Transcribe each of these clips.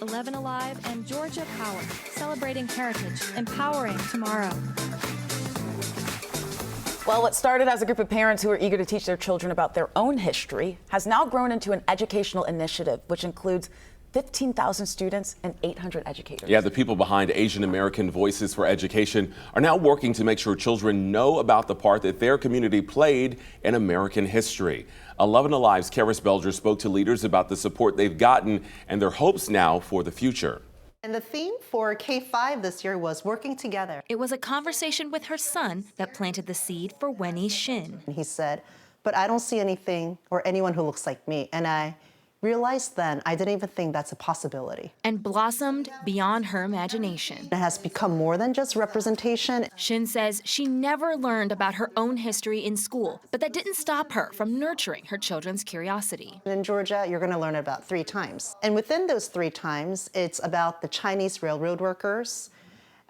11 Alive, and Georgia Power, celebrating heritage, empowering tomorrow. Well, what started as a group of parents who are eager to teach their children about their own history has now grown into an educational initiative, which includes 15,000 students and 800 educators. Yeah, the people behind Asian American Voices for Education are now working to make sure children know about the part that their community played in American history. 11 Alive's Karis Belger spoke to leaders about the support they've gotten and their hopes now for the future. And the theme for K-5 this year was working together. It was a conversation with her son that planted the seed for Wenny's Shin. He said, but I don't see anything or anyone who looks like me. And I realized then I didn't even think that's a possibility. And blossomed beyond her imagination. It has become more than just representation. Shin says she never learned about her own history in school, but that didn't stop her from nurturing her children's curiosity. In Georgia, you're going to learn it about 3 times. And within those 3 times, it's about the Chinese railroad workers,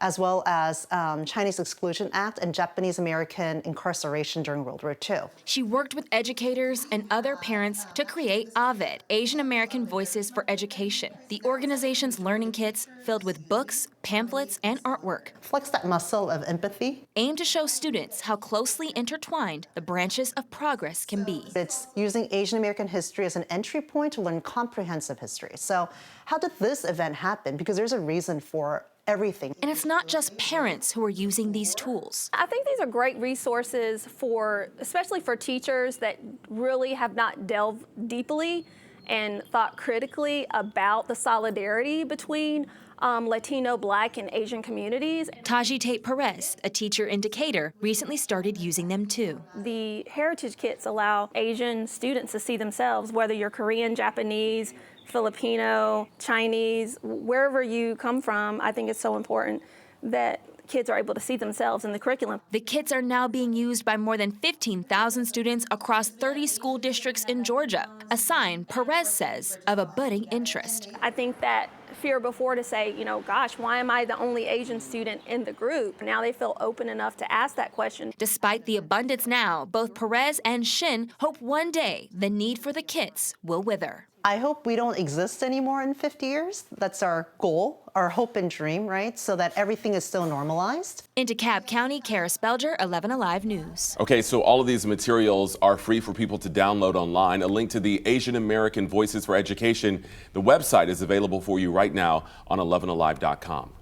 as well as Chinese Exclusion Act and Japanese American incarceration during World War II. She worked with educators and other parents to create AVED, Asian American Voices for Education, the organization's learning kits filled with books, pamphlets, and artwork. Flex that muscle of empathy. Aimed to show students how closely intertwined the branches of progress can be. It's using Asian American history as an entry point to learn comprehensive history. So how did this event happen? Because there's a reason for everything. And it's not just parents who are using these tools. I think these are great resources for, especially for teachers that really have not delved deeply and thought critically about the solidarity between Latino, Black, and Asian communities. Taji Tate Perez, a teacher in Decatur, recently started using them too. The heritage kits allow Asian students to see themselves, whether you're Korean, Japanese, Filipino, Chinese, wherever you come from. I think it's so important that kids are able to see themselves in the curriculum. The kits are now being used by more than 15,000 students across 30 school districts in Georgia, a sign, Perez says, of a budding interest. I think that fear before to say, you know, gosh, why am I the only Asian student in the group? Now they feel open enough to ask that question. Despite the abundance now, both Perez and Shin hope one day the need for the kits will wither. I hope we don't exist anymore in 50 years. That's our goal, our hope and dream, right? So that everything is still normalized. In DeKalb County, Karis Belger, 11 Alive News. Okay, so all of these materials are free for people to download online. A link to the Asian American Voices for Education, the website is available for you right now on 11alive.com.